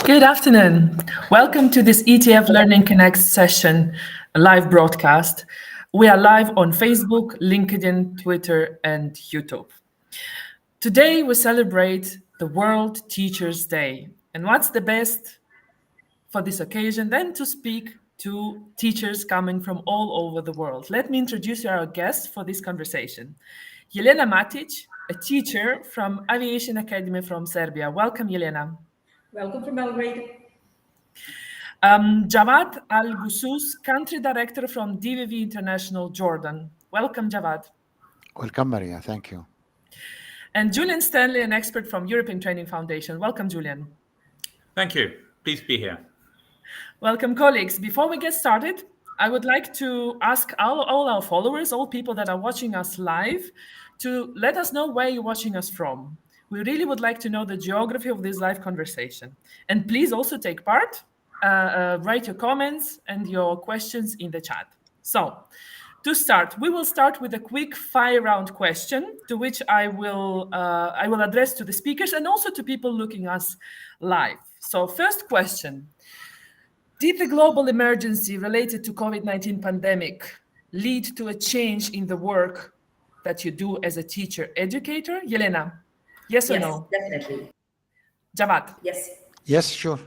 Good afternoon. Welcome to this ETF Learning Connect session, a live broadcast. We are live on Facebook, LinkedIn, Twitter, and YouTube. Today we celebrate the World Teachers' Day. And what's the best for this occasion than to speak to teachers coming from all over the world? Let me introduce you our guest for this conversation. Jelena Matić, a teacher from Aviation Academy from Serbia. Welcome, Jelena. Welcome from Belgrade. Jawad Gousous, country director from DVV International, Jordan. Welcome, Jawad. Welcome, Maria. Thank you. And Julian Stanley, an expert from European Training Foundation. Welcome, Julian. Thank you. Pleased to be here. Welcome, colleagues. Before we get started, I would like to ask all our followers, all people that are watching us live, to let us know where you're watching us from. We really would like to know the geography of this live conversation. And please also take part. Write your comments and your questions in the chat. So, to start, we will start with a quick fire round question to which I will address to the speakers and also to people looking us live. So, first question: did the global emergency related to COVID-19 pandemic lead to a change in the work that you do as a teacher educator? Jelena, yes or no? Yes, definitely. Jawad? Yes. Yes, sure.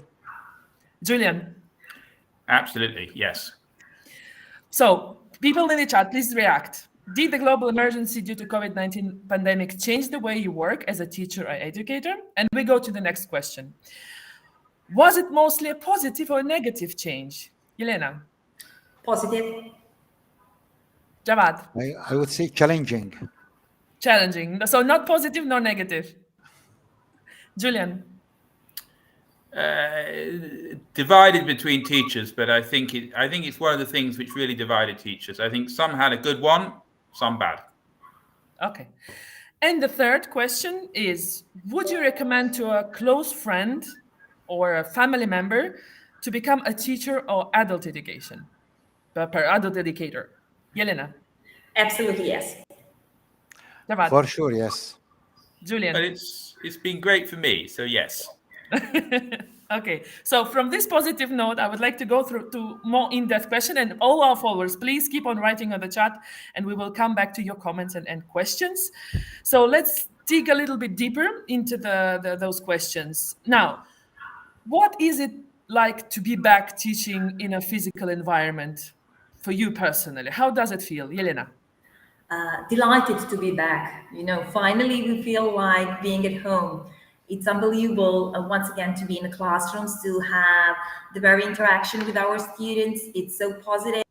Julian? Absolutely, yes. So, people in the chat, please react. Did the global emergency due to COVID-19 pandemic change the way you work as a teacher or educator? And we go to the next question. Was it mostly a positive or negative change? Jelena? Positive. Jawad? I would say challenging. Challenging. So not positive, nor negative. Julian? Divided between teachers, but I think it's one of the things which really divided teachers. I think some had a good one, some bad. Okay. And the third question is, would you recommend to a close friend or a family member to become a teacher or adult educator? Jelena? Absolutely yes. Jawad? For sure, yes. Julian? But it's been great for me, so yes. Okay, so from this positive note, I would like to go through to more in-depth question, and all our followers, please keep on writing on the chat, and we will come back to your comments and questions. So let's dig a little bit deeper into those questions. Now, what is it like to be back teaching in a physical environment for you personally? How does it feel, Jelena? Delighted to be back. Finally we feel like being at home. It's unbelievable once again to be in the classrooms, to have the very interaction with our students. It's so positive.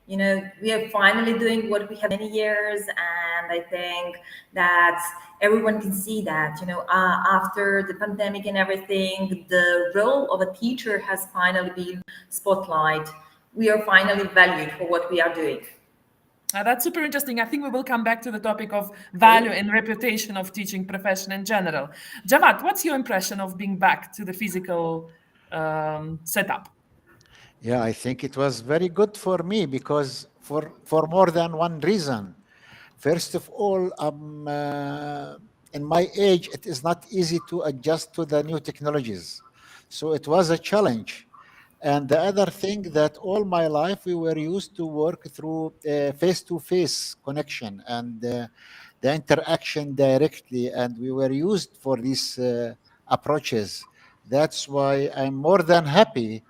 We are finally doing what we have many years, and I think that everyone can see that, after the pandemic and everything, the role of a teacher has finally been spotlight. We are finally valued for what we are doing. That's super interesting. I think we will come back to the topic of value and reputation of teaching profession in general. Jawad, what's your impression of being back to the physical setup? Yeah, I think it was very good for me because for more than one reason. First of all, in my age, it is not easy to adjust to the new technologies. So it was a challenge. And the other thing that all my life we were used to work through face-to-face connection and the interaction directly, and we were used for these approaches. That's why I'm more than happy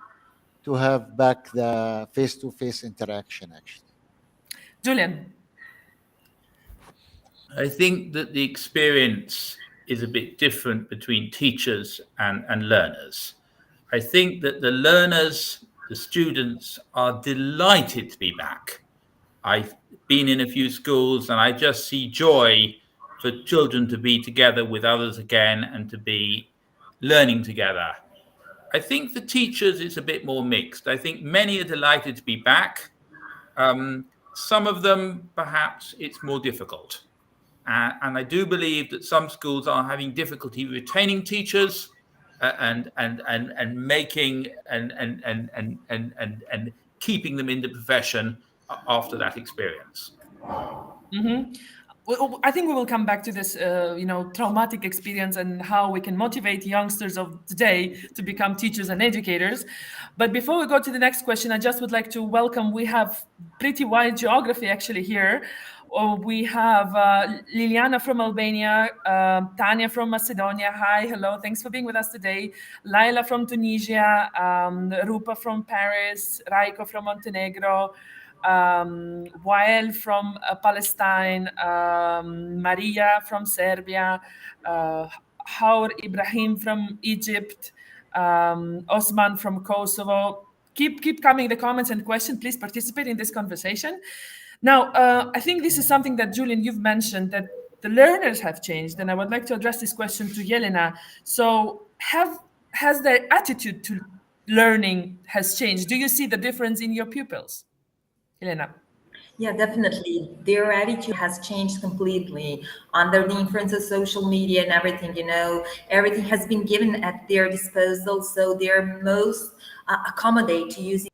to have back the face-to-face interaction, actually. Julian? I think that the experience is a bit different between teachers and learners. I think that the learners, the students, are delighted to be back. I've been in a few schools and I just see joy for children to be together with others again and to be learning together. I think for teachers, it's a bit more mixed. I think many are delighted to be back. Some of them, perhaps, it's more difficult. And I do believe that some schools are having difficulty retaining teachers and making and keeping them in the profession after that experience. Mm-hmm. I think we will come back to this, traumatic experience and how we can motivate youngsters of today to become teachers and educators. But before we go to the next question, I just would like to welcome. We have pretty wide geography actually here. We have Liliana from Albania, Tanya from Macedonia. Hi, hello, thanks for being with us today. Laila from Tunisia, Rupa from Paris, Raiko from Montenegro, Wael from Palestine, Maria from Serbia, Haur Ibrahim from Egypt, Osman from Kosovo. Keep coming the comments and questions. Please participate in this conversation. Now, I think this is something that, Julian, you've mentioned, that the learners have changed, and I would like to address this question to Jelena. So has their attitude to learning has changed? Do you see the difference in your pupils? Jelena. Yeah, definitely. Their attitude has changed completely under the influence of social media and everything. Everything has been given at their disposal, so they're most accommodate to using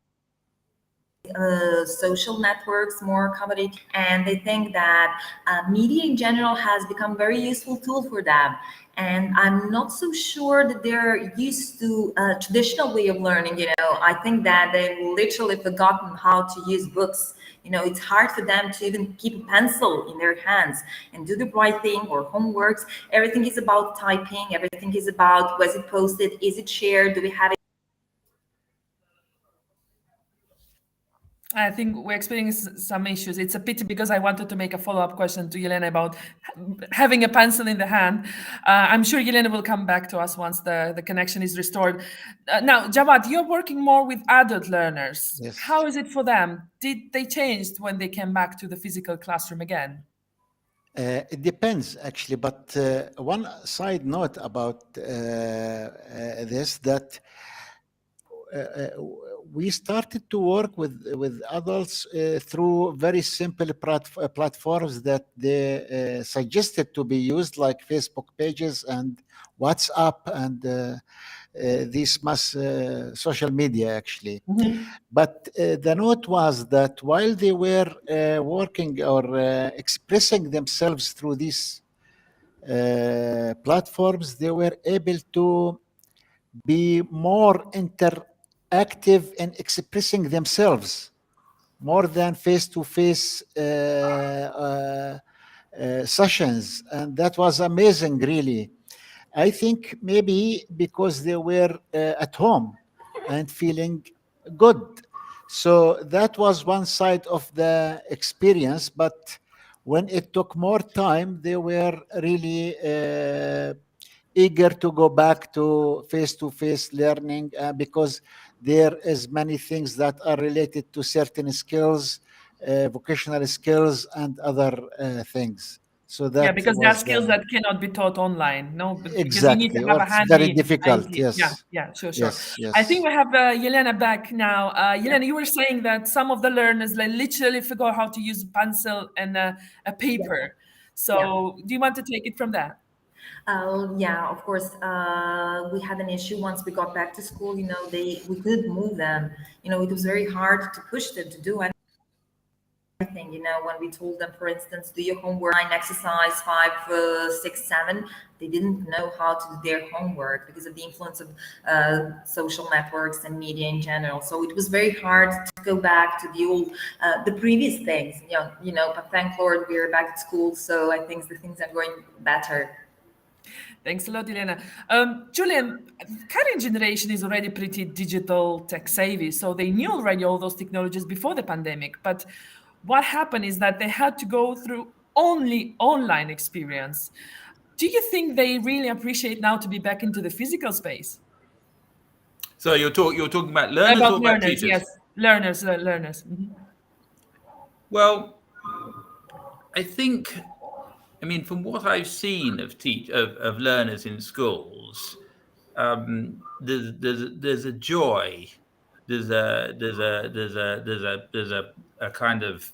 social networks, more accommodating, and they think that media in general has become a very useful tool for them. And I'm not so sure that they're used to a traditional way of learning. I think that they've literally forgotten how to use books. It's hard for them to even keep a pencil in their hands and do the right thing or homeworks. Everything is about typing. Everything is about, was it posted? Is it shared? Do we have it? I think we're experiencing some issues. It's a pity because I wanted to make a follow-up question to Jelena about having a pencil in the hand. I'm sure Jelena will come back to us once the connection is restored. Now, Jawad, you're working more with adult learners. Yes. How is it for them? Did they change when they came back to the physical classroom again? It depends, actually. But one side note about this, that we started to work with adults through very simple platforms that they suggested to be used, like Facebook pages and WhatsApp and these mass social media, actually. Mm-hmm. But the note was that while they were working or expressing themselves through these platforms, they were able to be more interactive in expressing themselves more than face-to-face sessions. And that was amazing, really. I think maybe because they were at home and feeling good. So that was one side of the experience. But when it took more time, they were really eager to go back to face-to-face learning because there is many things that are related to certain skills, vocational skills, and other things. So that because there are was skills that cannot be taught online, no, because you need to exactly, have or a it's very handy difficult. IT. Yes, Yeah, sure. yes, I think yes. we have Jelena back now. Jelena, you were saying that some of the learners literally forgot how to use a pencil and a Yeah. paper. Yeah. So do you want to take it from there? Yeah, of course. We had an issue once we got back to school. We couldn't move them. It was very hard to push them to do anything. When we told them, for instance, do your homework, 9 exercise 5, 6, 7, they didn't know how to do their homework because of the influence of social networks and media in general. So it was very hard to go back to the old, the previous things. But thank Lord we're back at school. So I think the things are going better. Thanks a lot, Jelena. Julian, current generation is already pretty digital tech savvy, so they knew already all those technologies before the pandemic. But what happened is that they had to go through only online experience. Do you think they really appreciate now to be back into the physical space? So you're talking about learners About or about learners, teachers? yes, learners. Mhm. Well, I think, from what I've seen of learners in schools, there's a joy, there's a kind of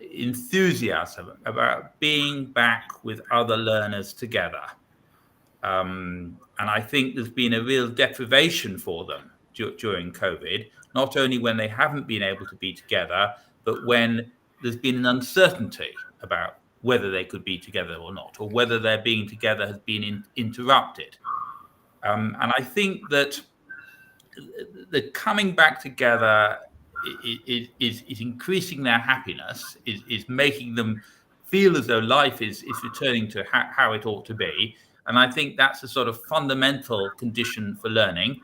enthusiasm about being back with other learners together. And I think there's been a real deprivation for them during COVID, not only when they haven't been able to be together, but when there's been an uncertainty about whether they could be together or not, or whether their being together has been interrupted. And I think that the coming back together is increasing their happiness, is making them feel as though life is returning to how it ought to be. And I think that's a sort of fundamental condition for learning.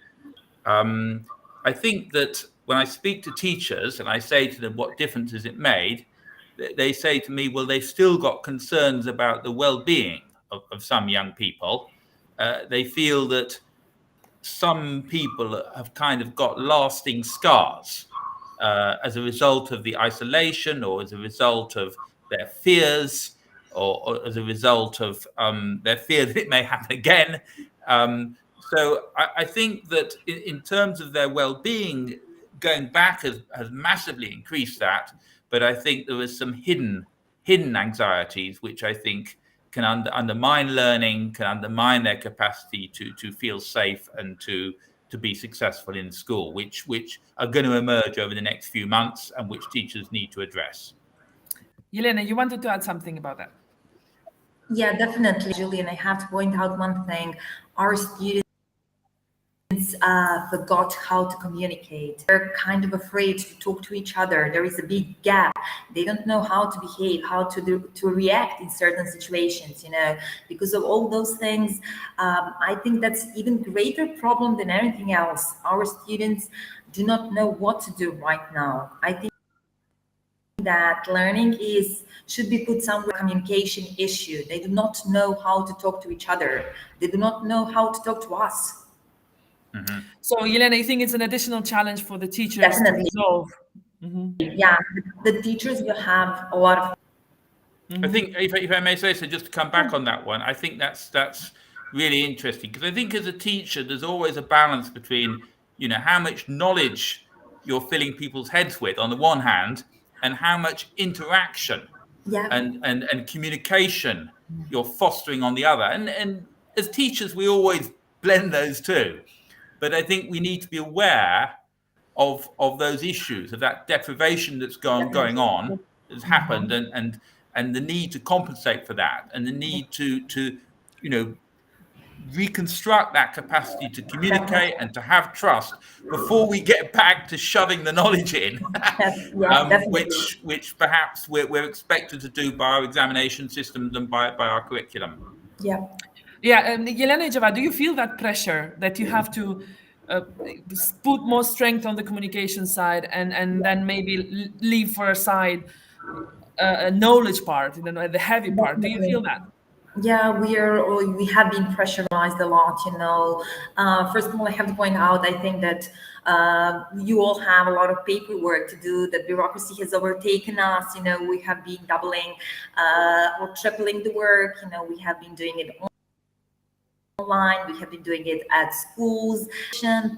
I think that when I speak to teachers and I say to them, what difference has it made? They say to me, well, they've still got concerns about the well-being of some young people. They feel that some people have kind of got lasting scars as a result of the isolation, or as a result of their fears, or as a result of their fear that it may happen again. So I think that in terms of their well-being, going back has massively increased that. But I think there is some hidden anxieties, which I think can undermine learning, can undermine their capacity to feel safe and to be successful in school, which are going to emerge over the next few months and which teachers need to address. Jelena, you wanted to add something about that? Yeah, definitely, Julian. I have to point out one thing. Our students forgot how to communicate. They're kind of afraid to talk to each other. There is a big gap. They don't know how to behave, how to react in certain situations, because of all those things. I think that's even greater problem than anything else. Our students do not know what to do right now. I think that learning should be put somewhere, communication issue. They do not know how to talk to each other. They do not know how to talk to us. Mm-hmm. So, Jelena, you think it's an additional challenge for the teachers Definitely. to resolve? Mm-hmm. Yeah, the teachers will have a lot of. Mm-hmm. I think, if I may say so, just to come back on that one, I think that's really interesting, because I think as a teacher, there's always a balance between, how much knowledge you're filling people's heads with on the one hand, and how much interaction and communication you're fostering on the other. And as teachers, we always blend those two. But I think we need to be aware of those issues, of that deprivation that's going on, has happened, and the need to compensate for that, and the need to reconstruct that capacity to communicate and to have trust before we get back to shoving the knowledge in, which perhaps we're expected to do by our examination systems and by our curriculum. Yeah. Yeah, Jelena, Jawad, do you feel that pressure that you have to put more strength on the communication side and then maybe leave for a side a knowledge part, the heavy part? Do you feel that? Yeah, we have been pressurized a lot, First of all, I have to point out, I think that you all have a lot of paperwork to do. The bureaucracy has overtaken us. We have been doubling or tripling the work. We have been doing it online. We have been doing it at schools,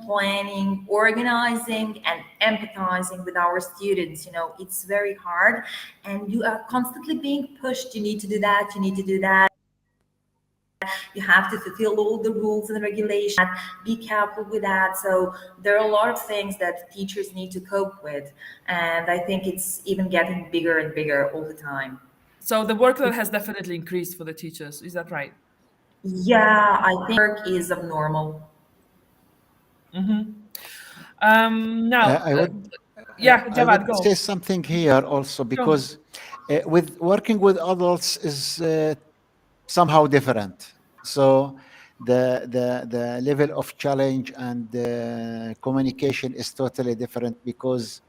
planning, organizing, and empathizing with our students. It's very hard, and you are constantly being pushed. You need to do that. You need to do that. You have to fulfill all the rules and regulations. Be careful with that. So there are a lot of things that teachers need to cope with. And I think it's even getting bigger and bigger all the time. So the workload has definitely increased for the teachers. Is that right? Yeah, I think work is abnormal. Mm-hmm. Now, Jawad, go. Say something here also, because with working with adults is somehow different. So the level of challenge and communication is totally different, because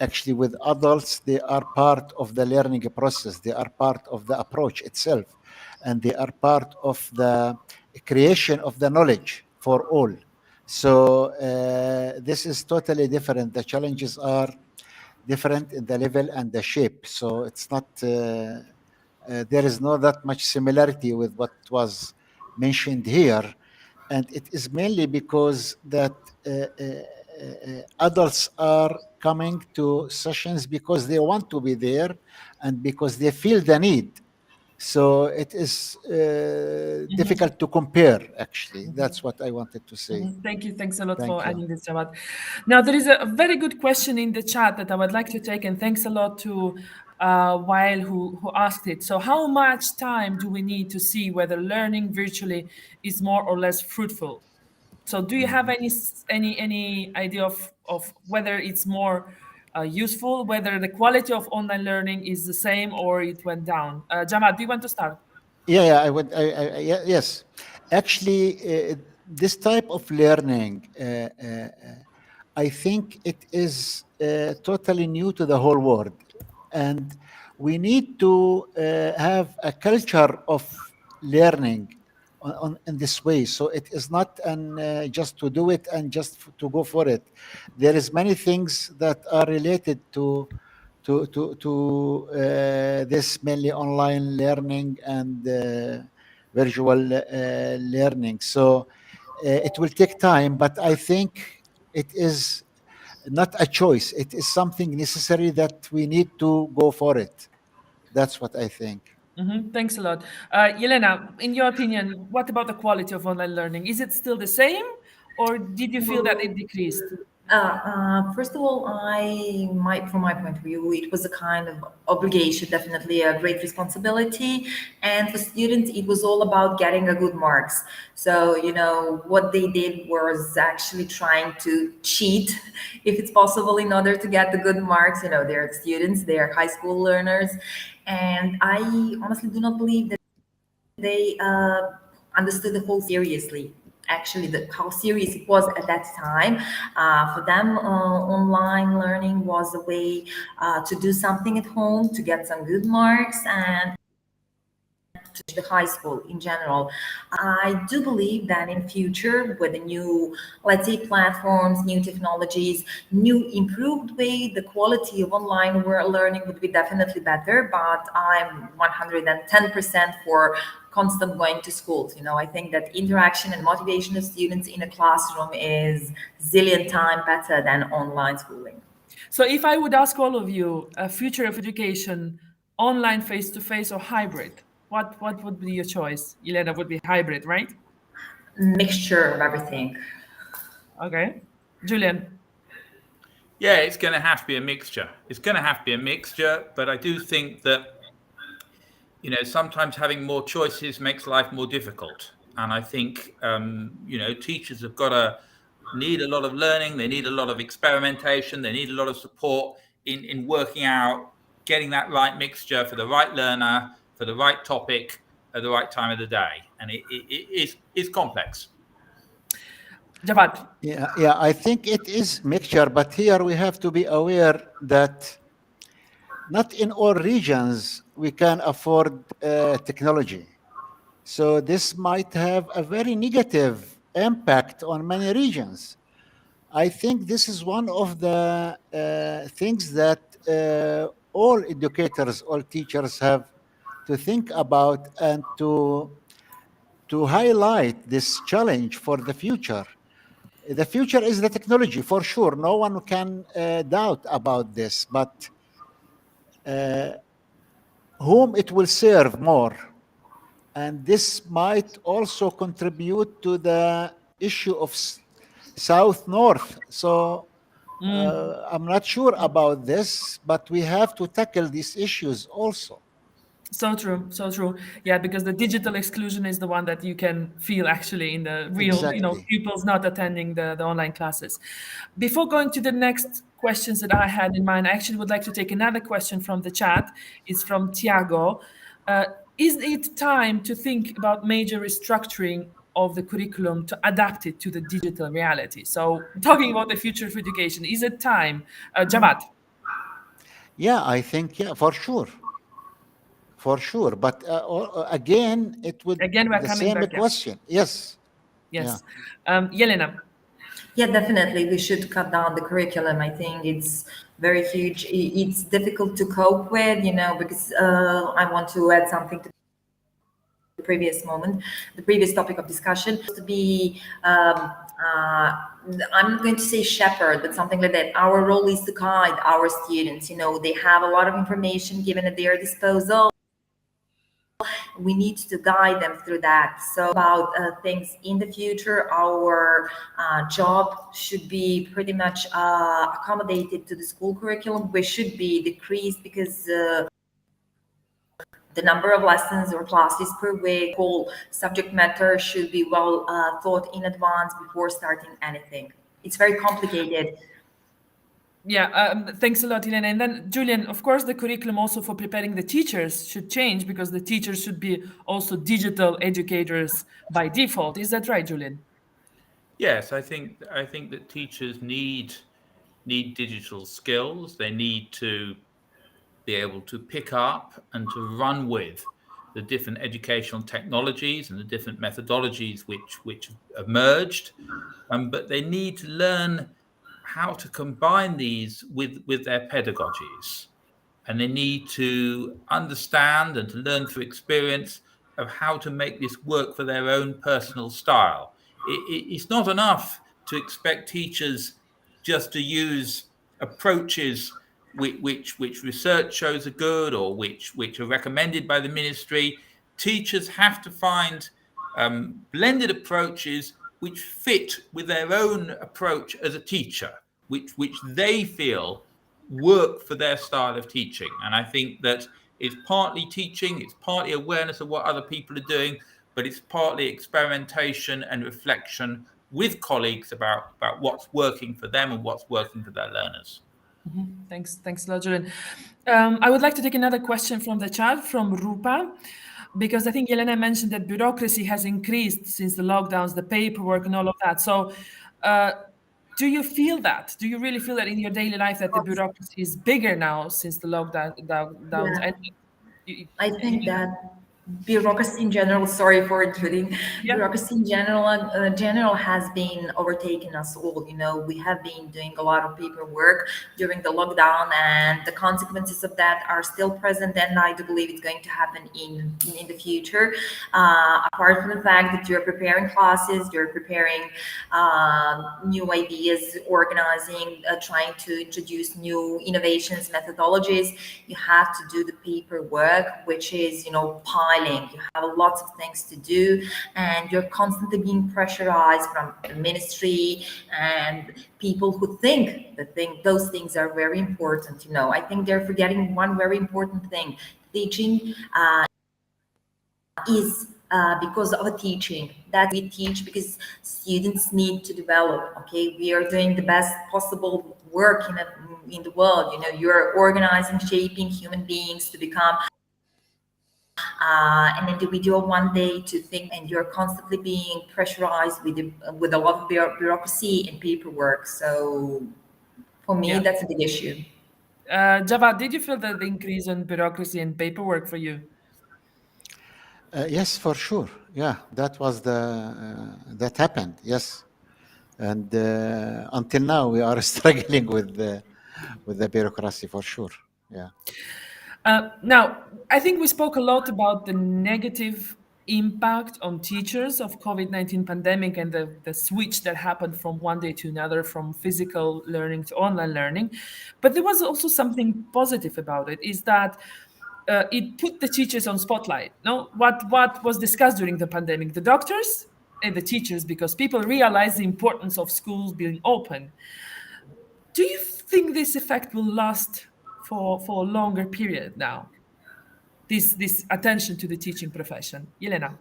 actually with adults, they are part of the learning process. They are part of the approach itself, and they are part of the creation of the knowledge for all. So this is totally different. The challenges are different in the level and the shape. So it's not, there is not that much similarity with what was mentioned here. And it is mainly because that adults are coming to sessions because they want to be there and because they feel the need. So it is difficult to compare, actually. That's what I wanted to say. Thank you. Thanks a lot for adding this, Jawad. Now, there is a very good question in the chat that I would like to take, and thanks a lot to while who asked it. So how much time do we need to see whether learning virtually is more or less fruitful? So do you have any idea of whether it's more useful, whether the quality of online learning is the same or it went down? Jawad, do you want to start? Yeah, I would. Yes, actually, this type of learning, I think it is totally new to the whole world, and we need to have a culture of learning in this way. So it is not an just to do it and just to go for it. There is many things that are related to this mainly online learning and virtual learning. So it will take time, but I think it is not a choice. It is something necessary that we need to go for it. That's what I think. Thanks a lot. Jelena, in your opinion, what about the quality of online learning? Is it still the same, or did you feel that it decreased? First of all, from my point of view, it was a kind of obligation, definitely a great responsibility. And for students, it was all about getting a good marks. So, what they did was actually trying to cheat, if it's possible, in order to get the good marks. They're students, they're high school learners. And I honestly do not believe that they understood the whole seriously. Actually, how serious it was at that time. For them, online learning was a way to do something at home, to get some good marks, and to the high school in general. I do believe that in future, with the new, let's say, platforms, new technologies, new improved way, the quality of online learning would be definitely better. But I'm 110% for constant going to schools. I think that interaction and motivation of students in a classroom is zillion times better than online schooling. So if I would ask all of you, a future of education, online, face-to-face, or hybrid, what would be your choice? Jelena would be hybrid, right? Mixture of everything. Okay. Julian. Yeah, it's going to have to be a mixture. It's going to have to be a mixture, but I do think that sometimes having more choices makes life more difficult. And I think teachers have got to need a lot of learning. They need a lot of experimentation. They need a lot of support in working out, getting that right mixture for the right learner, for the right topic at the right time of the day. And it is complex. Jawad. Yeah, I think it is mixture, but here we have to be aware that not in all regions we can afford technology. So this might have a very negative impact on many regions. I think this is one of the things that all educators, all teachers have to think about and to highlight this challenge for the future. The future is the technology, for sure. No one can doubt about this, but whom it will serve more. And this might also contribute to the issue of south-north. So I'm not sure about this, but we have to tackle these issues also. So true, so true. Yeah, because the digital exclusion is the one that you can feel actually in the real, Exactly. pupils not attending the online classes. Before going to the next questions that I had in mind, I actually would like to take another question from the chat. It's from Tiago. Is it time to think about major restructuring of the curriculum to adapt it to the digital reality? So, talking about the future of education, is it time? Jawad. Yeah, I think, yeah, for sure. For sure. But again, it would Again, we're the coming same back. Yeah. question. Yes. Yeah. Yes. Jelena. Yeah, definitely. We should cut down the curriculum. I think it's very huge. It's difficult to cope with, because I want to add something to the previous topic of discussion. To be, I'm not going to say shepherd, but something like that. Our role is to guide our students. They have a lot of information given at their disposal. we need to guide them through that. So about things in the future, our job should be pretty much accommodated to the school curriculum, which should be decreased because the number of lessons or classes per week, whole subject matter should be well thought in advance before starting anything. It's very complicated. Yeah, thanks a lot, Jelena. And then, Julian, of course, the curriculum also for preparing the teachers should change because the teachers should be also digital educators by default. Is that right, Julian? Yes, I think that teachers need digital skills. They need to be able to pick up and to run with the different educational technologies and the different methodologies which emerged, but they need to learn how to combine these with their pedagogies, and they need to understand and to learn through experience of how to make this work for their own personal style. It's not enough to expect teachers just to use approaches which research shows are good or which are recommended by the ministry. Teachers have to find blended approaches which fit with their own approach as a teacher, which they feel work for their style of teaching. And I think that it's partly teaching, it's partly awareness of what other people are doing, but it's partly experimentation and reflection with colleagues about what's working for them and what's working for their learners. Thanks a lot, Julian. I would like to take another question from the chat from Rupa, because I think Jelena mentioned that bureaucracy has increased since the lockdowns, the paperwork and all of that. So do you feel that? Do you really feel that in your daily life that the bureaucracy is bigger now since the lockdowns? Yeah. I think that bureaucracy in general, sorry for intruding, Yeah. bureaucracy in general has been overtaking us all. We have been doing a lot of paperwork during the lockdown, and the consequences of that are still present, and I do believe it's going to happen in the future. Apart from the fact that you're preparing classes, you're preparing new ideas, organizing, trying to introduce new innovations, methodologies, you have to do the paperwork, which is, piling. You have lots of things to do, and you're constantly being pressurized from the ministry and people who think those things are very important. I think they're forgetting one very important thing. Teaching is because of a teaching that we teach because students need to develop. Okay, we are doing the best possible work in the world. You're organizing, shaping human beings to become an individual one day to think, and you're constantly being pressurized with a lot of bureaucracy and paperwork. So for me, that's a big issue. Jawad, did you feel the increase in bureaucracy and paperwork for you? Yes, for sure. Yeah, that was that happened. Yes, and until now we are struggling with the bureaucracy for sure. Yeah. Now, I think we spoke a lot about the negative impact on teachers of COVID-19 pandemic and the switch that happened from one day to another, from physical learning to online learning. But there was also something positive about it, is that it put the teachers on spotlight. No, what was discussed during the pandemic? The doctors and the teachers, because people realized the importance of schools being open. Do you think this effect will last for a longer period now? This attention to the teaching profession, Jelena.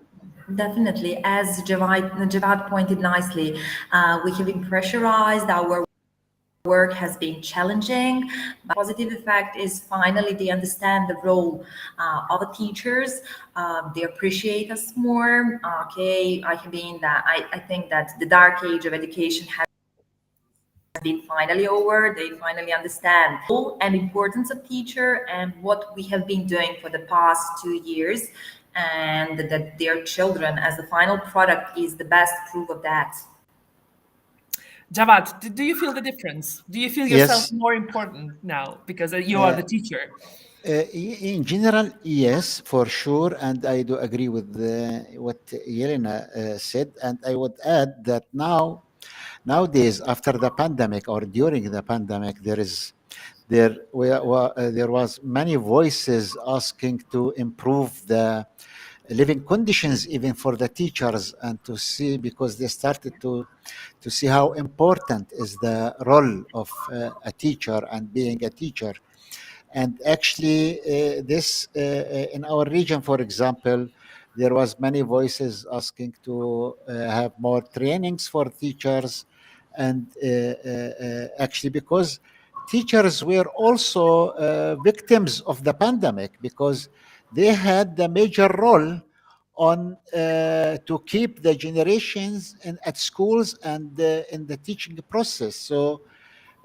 Definitely, as Jawad pointed nicely, we have been pressurized. Our work has been challenging. The positive effect is finally they understand the role of the teachers. They appreciate us more. Okay, I think that the dark age of education has been finally over. They finally understand the role and importance of teacher and what we have been doing for the past 2 years, and that their children as the final product is the best proof of that. Jawad, do you feel the difference? Do you feel yourself more important now because you are the teacher? In general, yes, for sure, and I do agree with what Jelena said, and I would add that nowadays, after the pandemic or during the pandemic, there was many voices asking to improve the living conditions even for the teachers, and to see, because they started to see how important is the role of a teacher and being a teacher. And actually, this in our region, for example, there was many voices asking to have more trainings for teachers, and actually, because teachers were also victims of the pandemic, because they had the major role on to keep the generations at schools and in the teaching process. So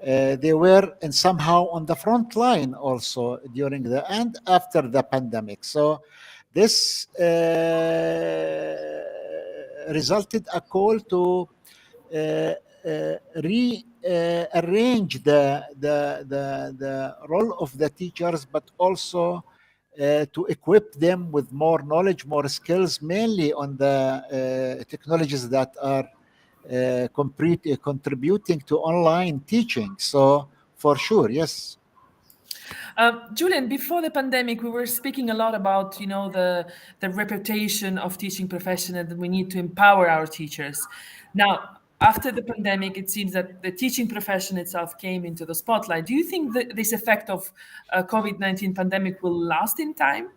they were and somehow on the front line also during the and after the pandemic. So this resulted a call to rearrange the role of the teachers, but also to equip them with more knowledge, more skills, mainly on the technologies that are contributing to online teaching. So for sure, yes. Julian, before the pandemic, we were speaking a lot about, the reputation of teaching profession and that we need to empower our teachers. Now, after the pandemic, it seems that the teaching profession itself came into the spotlight. Do you think that this effect of COVID-19 pandemic will last in time?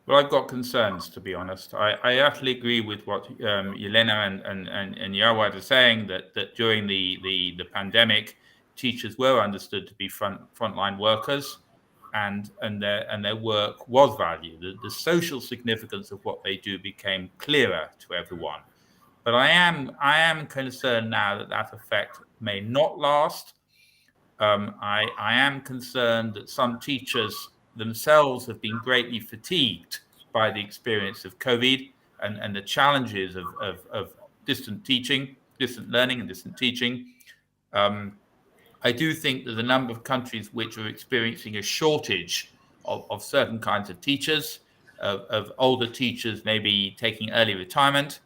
Well, I've got concerns, to be honest. I utterly agree with what Jelena and Jawad are saying, that during the pandemic, teachers were understood to be frontline workers, and their work was valued. The social significance of what they do became clearer to everyone. But I am concerned now that effect may not last. I am concerned that some teachers themselves have been greatly fatigued by the experience of COVID and the challenges of distant teaching, distant learning, and distant teaching. I do think that the number of countries which are experiencing a shortage of certain kinds of teachers, of older teachers maybe taking early retirement.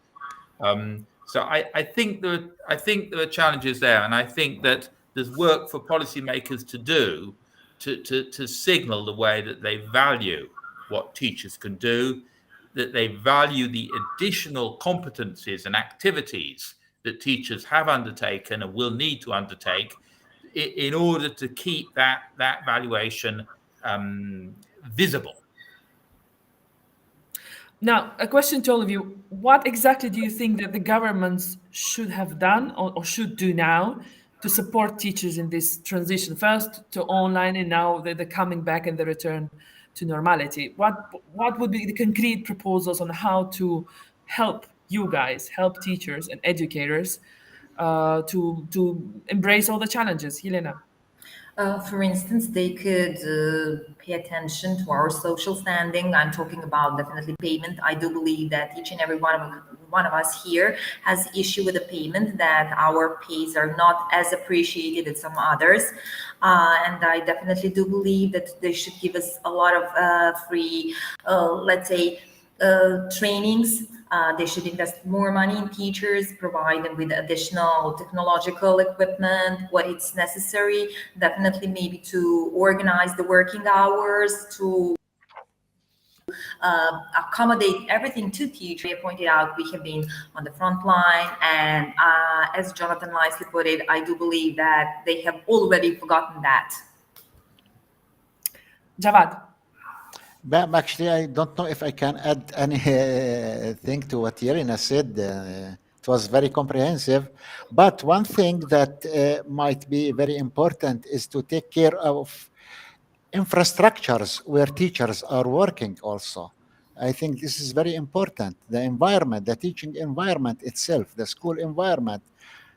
So I think there are challenges there, and I think that there's work for policymakers to do to signal the way that they value what teachers can do, that they value the additional competencies and activities that teachers have undertaken and will need to undertake in order to keep that valuation visible. Now, a question to all of you. What exactly do you think that the governments should have done or should do now to support teachers in this transition, first to online and now the coming back and the return to normality? What would be the concrete proposals on how to help you guys, help teachers and educators to embrace all the challenges? Jelena. For instance, they could pay attention to our social standing. I'm talking about definitely payment. I do believe that each and every one of us here has issue with the payment, that our pays are not as appreciated as some others. And I definitely do believe that they should give us a lot of free, let's say, trainings. They should invest more money in teachers, provide them with additional technological equipment, what is necessary. Definitely maybe to organize the working hours, to accommodate everything to teachers. I pointed out we have been on the front line, and as Jonathan nicely put it, I do believe that they have already forgotten that. Jawad. But actually, I don't know if I can add anything to what Jelena said. It was very comprehensive. But one thing that might be very important is to take care of infrastructures where teachers are working also. I think this is very important. The environment, the teaching environment itself, the school environment.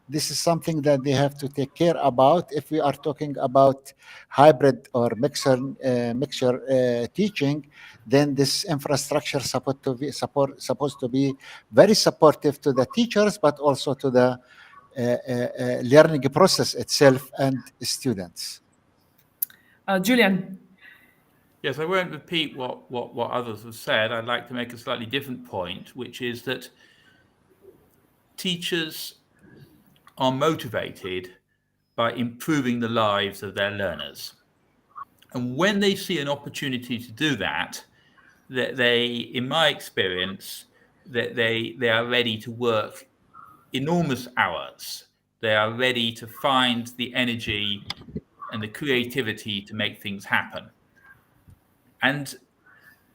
This is something that they have to take care about. If we are talking about hybrid or mixture teaching, then this infrastructure supposed to be very supportive to the teachers, but also to the learning process itself and students. Julian. Yes, I won't repeat what others have said. I'd like to make a slightly different point, which is that teachers are motivated by improving the lives of their learners. And when they see an opportunity to do that, that they, in my experience, that they are ready to work enormous hours. They are ready to find the energy and the creativity to make things happen. And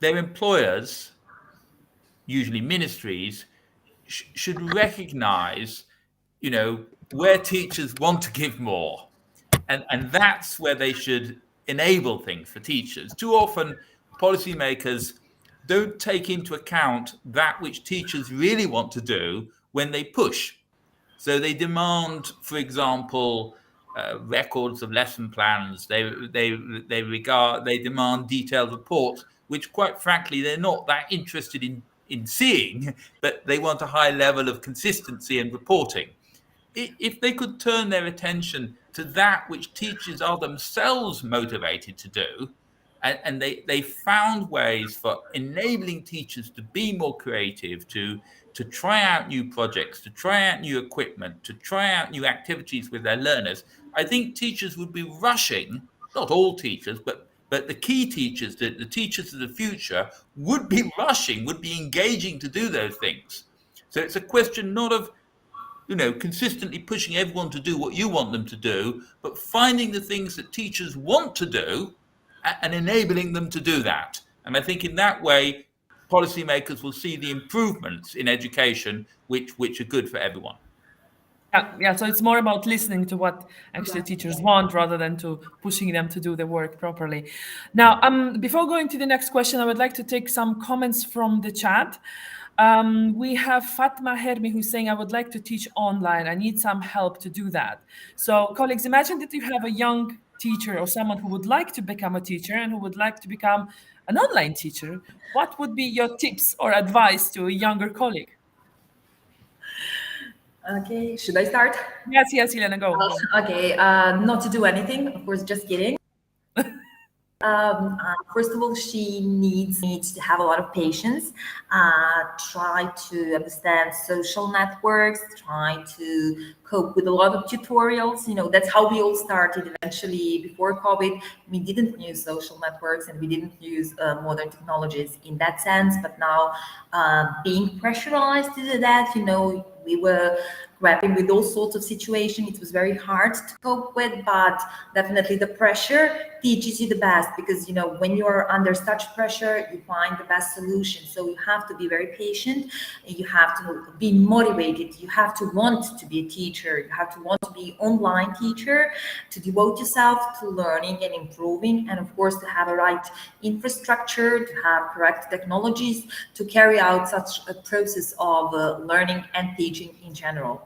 their employers, usually ministries, should recognize, where teachers want to give more. And that's where they should enable things for teachers. Too often, policymakers don't take into account that which teachers really want to do when they push. So they demand, for example, records of lesson plans. They demand detailed reports, which, quite frankly, they're not that interested in seeing, but they want a high level of consistency and reporting. If they could turn their attention to that which teachers are themselves motivated to do, and they found ways for enabling teachers to be more creative, to try out new projects, to try out new equipment, to try out new activities with their learners, I think teachers would be rushing, not all teachers, but the key teachers, the teachers of the future, would be rushing, would be engaging to do those things. So it's a question not of consistently pushing everyone to do what you want them to do, but finding the things that teachers want to do and enabling them to do that. And I think in that way, policymakers will see the improvements in education, which are good for everyone. Yeah, so it's more about listening to what actually teachers want rather than to pushing them to do the work properly. Now, before going to the next question, I would like to take some comments from the chat. We have Fatma Hermi who's saying, I would like to teach online. I need some help to do that. So colleagues, imagine that you have a young teacher or someone who would like to become a teacher and who would like to become an online teacher. What would be your tips or advice to a younger colleague? Okay, should I start? Yes, Jelena, go. Okay, not to do anything, of course, just kidding. First of all, she needs to have a lot of patience, try to understand social networks, try to cope with a lot of tutorials. That's how we all started eventually. Before COVID, we didn't use social networks and we didn't use modern technologies in that sense. But now, being pressurized to do that, we were grappling with all sorts of situations. It was very hard to cope with, but definitely the pressure teaches you the best, because when you're under such pressure, you find the best solution. So you have to be very patient, you have to be motivated, you have to want to be a teacher, you have to want to be online teacher, to devote yourself to learning and improving, and of course to have a right infrastructure, to have correct technologies to carry out such a process of learning and teaching in general.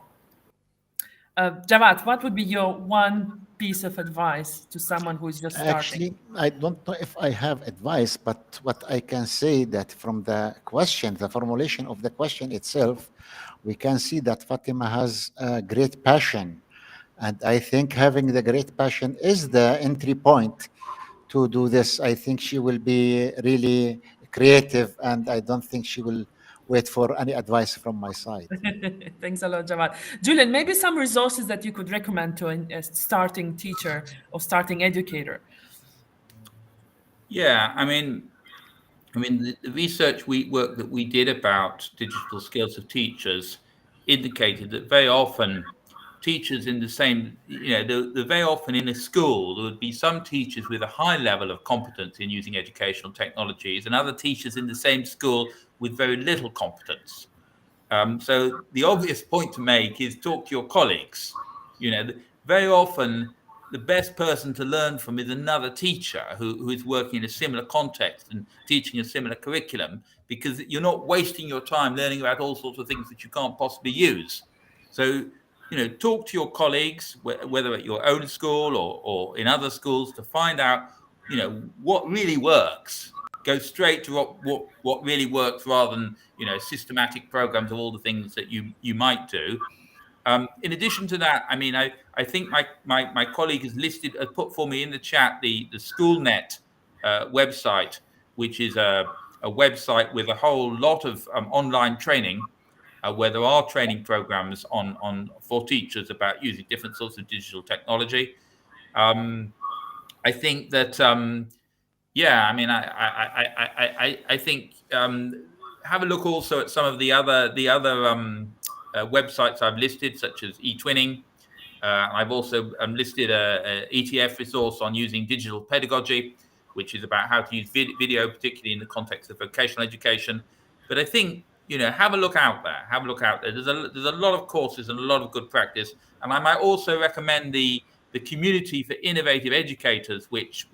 Jawad, what would be your one piece of advice to someone who is just starting? Actually, I don't know if I have advice, but what I can say that from the question, the formulation of the question itself, we can see that Fatima has a great passion. And I think having the great passion is the entry point to do this. I think she will be really creative, and I don't think she will wait for any advice from my side. Thanks a lot, Jawad. Julian, maybe some resources that you could recommend to a starting teacher or starting educator. Yeah, I mean, the research work that we did about digital skills of teachers indicated that very often teachers in the same, very often in a school, there would be some teachers with a high level of competence in using educational technologies and other teachers in the same school with very little competence. So the obvious point to make is talk to your colleagues. Very often the best person to learn from is another teacher who is working in a similar context and teaching a similar curriculum, because you're not wasting your time learning about all sorts of things that you can't possibly use. So, talk to your colleagues, whether at your own school or in other schools, to find out, what really works. Go straight to what really works, rather than systematic programs of all the things that you might do. In addition to that, I mean, I think my colleague has put for me in the chat the SchoolNet website, which is a website with a whole lot of online training, where there are training programs for teachers about using different sorts of digital technology. I think that Yeah, I mean, I think have a look also at some of the other websites I've listed, such as eTwinning. I've also listed a ETF resource on using digital pedagogy, which is about how to use video, particularly in the context of vocational education. But I think, have a look out there. Have a look out there. There's a lot of courses and a lot of good practice. And I might also recommend the community for innovative educators, which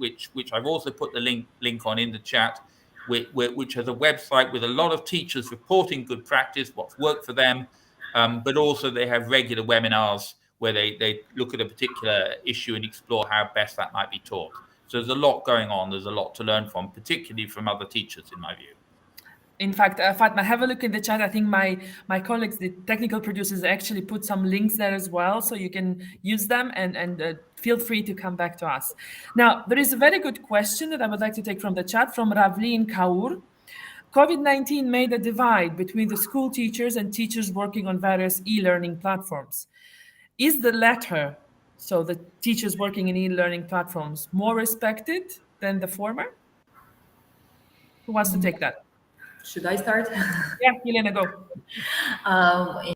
I've also put the link on in the chat, which has a website with a lot of teachers reporting good practice, what's worked for them, but also they have regular webinars where they look at a particular issue and explore how best that might be taught. So there's a lot going on. There's a lot to learn from, particularly from other teachers, in my view. In fact, Fatma, have a look in the chat. I think my colleagues, the technical producers, actually put some links there as well, so you can use them and feel free to come back to us. Now, there is a very good question that I would like to take from the chat from Ravlin Kaur. COVID-19 made a divide between the school teachers and teachers working on various e-learning platforms. Is the latter, so the teachers working in e-learning platforms, more respected than the former? Who wants to take that? Should I start? Yeah, Jelena, go. I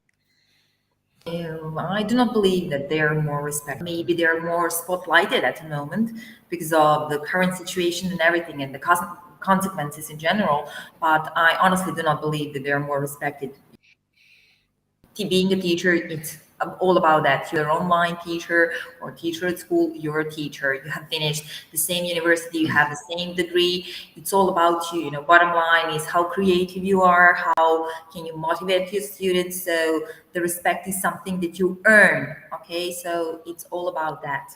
do not believe that they are more respected. Maybe they're more spotlighted at the moment because of the current situation and everything and the consequences in general. But I honestly do not believe that they're more respected. Being a teacher, it's all about that. You're an online teacher or teacher at school, you're a teacher. You have finished the same university, you have the same degree. It's all about you. Bottom line is how creative you are, how can you motivate your students. So the respect is something that you earn. Okay, so it's all about that.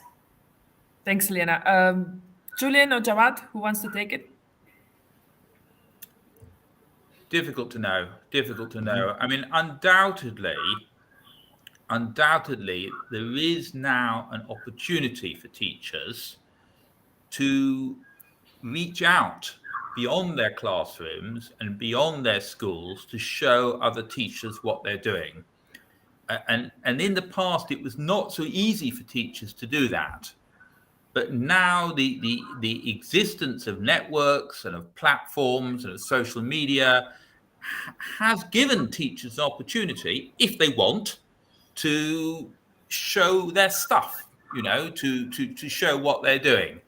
Thanks, Jelena. Julian or Jawad, who wants to take it? Difficult to know. I mean, undoubtedly, there is now an opportunity for teachers to reach out beyond their classrooms and beyond their schools to show other teachers what they're doing. And in the past, it was not so easy for teachers to do that. But now the existence of networks and of platforms and of social media has given teachers an opportunity, if they want, to show their stuff, to show what they're doing.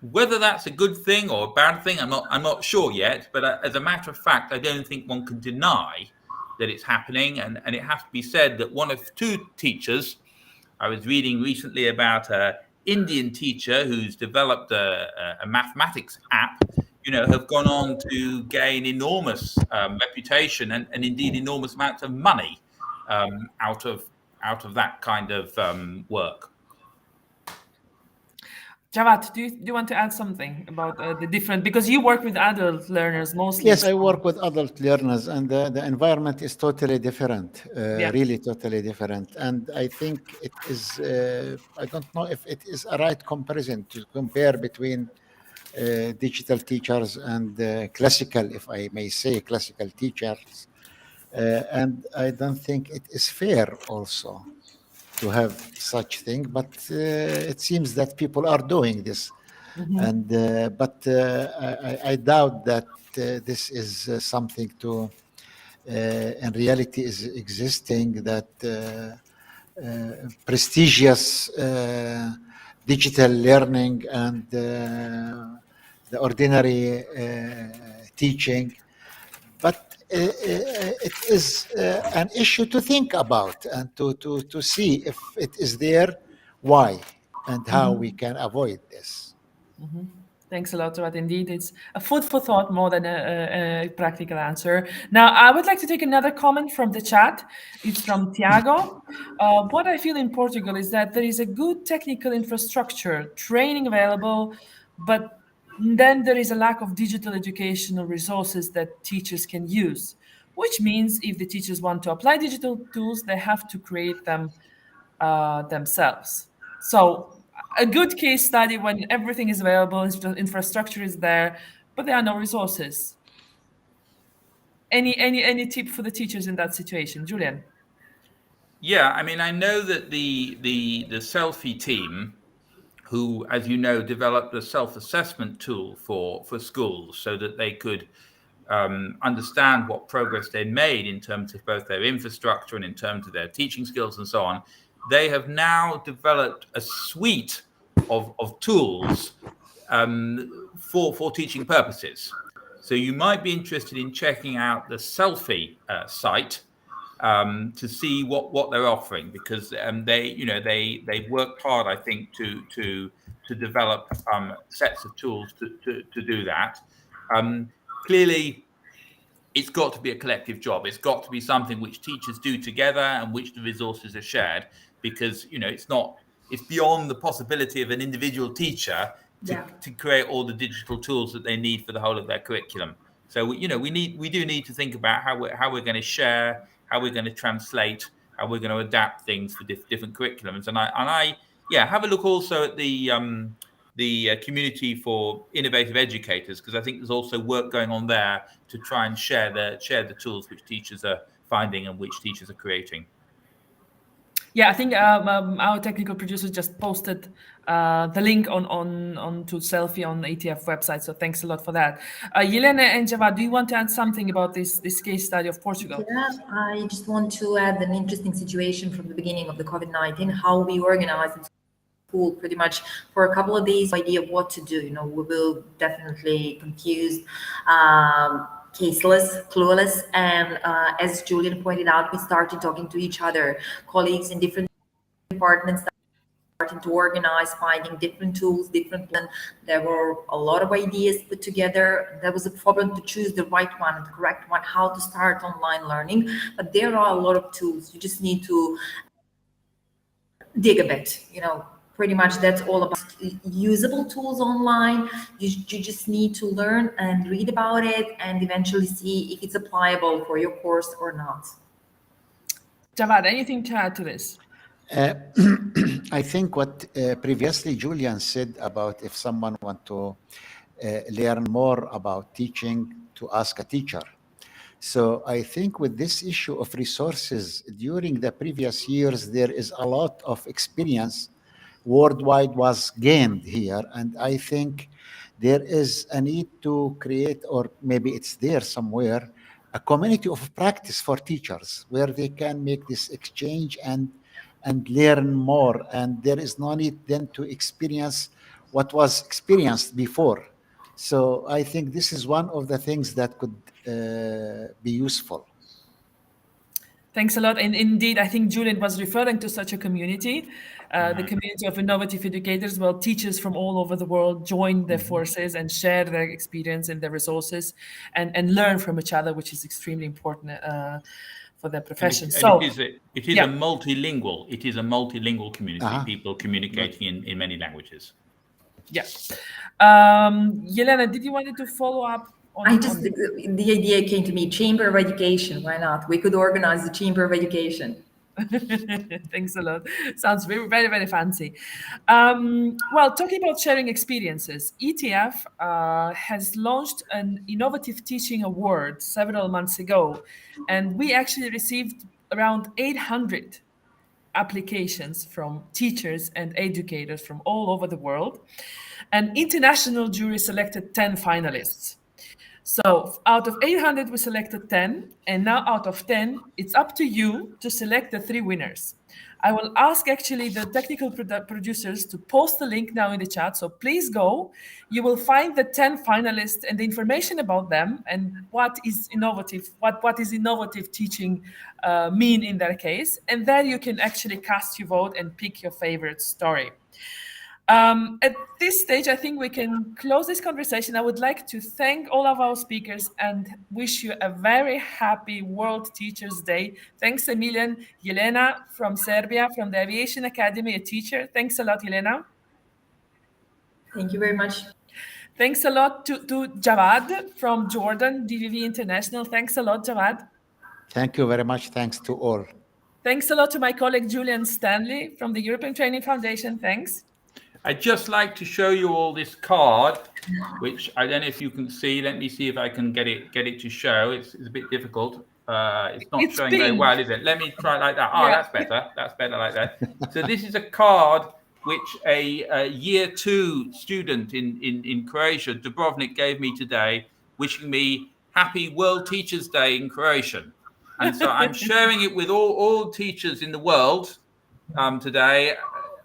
Whether that's a good thing or a bad thing, I'm not sure yet. But as a matter of fact, I don't think one can deny that it's happening. And it has to be said that one of two teachers, I was reading recently about an Indian teacher who's developed a mathematics app, have gone on to gain enormous reputation and indeed enormous amounts of money out of that kind of work. Jawad, do you want to add something about the different, because you work with adult learners mostly? Yes, I work with adult learners, and the environment is totally different, really totally different. And I think it is, I don't know if it is a right comparison to compare between digital teachers and classical, if I may say, classical teachers. And I don't think it is fair also to have such thing, but it seems that people are doing this. And but I doubt that this is something to in reality is existing, that prestigious digital learning and the ordinary teaching. But it is an issue to think about and to see if it is there, why, and how we can avoid this. Thanks a lot, Jawad. Indeed, it's a food for thought more than a practical answer. Now, I would like to take another comment from the chat. It's from Tiago. What I feel in Portugal is that there is a good technical infrastructure, training available, but then there is a lack of digital educational resources that teachers can use, which means if the teachers want to apply digital tools, they have to create them themselves. So a good case study when everything is available, infrastructure is there, but there are no resources. Any tip for the teachers in that situation, Julian? Yeah, I mean, I know that the Selfie team, who, as you know, developed a self-assessment tool for schools so that they could understand what progress they made in terms of both their infrastructure and in terms of their teaching skills and so on. They have now developed a suite of tools for teaching purposes. So you might be interested in checking out the Selfie site to see what they're offering, because they worked hard, I think, to develop sets of tools to do that. Clearly, it's got to be a collective job. It's got to be something which teachers do together and which the resources are shared, because it's beyond the possibility of an individual teacher to create all the digital tools that they need for the whole of their curriculum. So we do need to think about how we're going to share, how we're going to translate, how we're going to adapt things for different curriculums. And I have a look also at the community for innovative educators, because I think there's also work going on there to try and share the tools which teachers are finding and which teachers are creating. Yeah, I think our technical producer just posted the link on to Selfie on the ETF website. So thanks a lot for that. Jelena and Jawad, do you want to add something about this case study of Portugal? Yeah, I just want to add an interesting situation from the beginning of the COVID-19, how we organized school pretty much for a couple of days, idea of what to do. We will definitely confused, caseless, clueless, and as Julian pointed out, we started talking to each other, colleagues in different departments, starting to organize, finding different tools, there were a lot of ideas put together. There was a problem to choose the right one, the correct one, how to start online learning, but there are a lot of tools. You just need to dig a bit, pretty much that's all about usable tools online. You just need to learn and read about it and eventually see if it's applicable for your course or not. Jawad, anything to add to this? I think what previously Julian said about if someone want to learn more about teaching, to ask a teacher. So I think with this issue of resources, during the previous years, there is a lot of experience worldwide was gained here. And I think there is a need to create, or maybe it's there somewhere, a community of practice for teachers where they can make this exchange and learn more. And there is no need then to experience what was experienced before. So I think this is one of the things that could be useful. Thanks a lot. And indeed, I think Julian was referring to such a community, the community of innovative educators. Well, teachers from all over the world join their forces and share their experience and their resources and learn from each other, which is extremely important for their profession. It is a multilingual community, people communicating in many languages. Yeah. Jelena, did you want to follow up? The idea came to me, Chamber of Education. Why not? We could organize the Chamber of Education. Thanks a lot. Sounds very, very, very fancy. Well, talking about sharing experiences, ETF has launched an innovative teaching award several months ago, and we actually received around 800 applications from teachers and educators from all over the world. An international jury selected 10 finalists. So out of 800, we selected 10, and now out of 10, it's up to you to select the 3 winners. I will ask actually the technical producers to post the link now in the chat, so please go. You will find the 10 finalists and the information about them and what is innovative, what is innovative teaching mean in their case, and then you can actually cast your vote and pick your favorite story. At this stage, I think we can close this conversation. I would like to thank all of our speakers and wish you a very happy World Teachers Day. Thanks a million, Jelena from Serbia, from the Aviation Academy, a teacher. Thanks a lot, Jelena. Thank you very much. Thanks a lot to Jawad from Jordan, DVV International. Thanks a lot, Jawad. Thank you very much. Thanks to all. Thanks a lot to my colleague, Julian Stanley from the European Training Foundation. Thanks. I'd just like to show you all this card, which I don't know if you can see. Let me see if I can get it to show. It's a bit difficult. It's not showing very well, is it? Let me try like that. Oh, yeah. That's better. That's better like that. So this is a card which a year 2 student in Croatia, Dubrovnik, gave me today, wishing me happy World Teachers Day in Croatian. And so I'm sharing it with all teachers in the world today.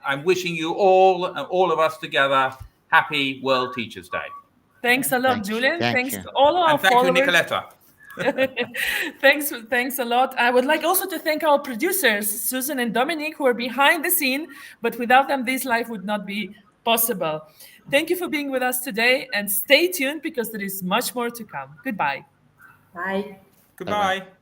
I'm wishing you all of us together, happy World Teachers Day. Thanks a lot, Thank you. Julian. Thank Thanks you. to all our And thank you, followers. Nicoletta. Thanks a lot. I would like also to thank our producers, Susan and Dominic, who are behind the scene, but without them, this live would not be possible. Thank you for being with us today, and stay tuned because there is much more to come. Goodbye. Bye. Goodbye. Bye-bye.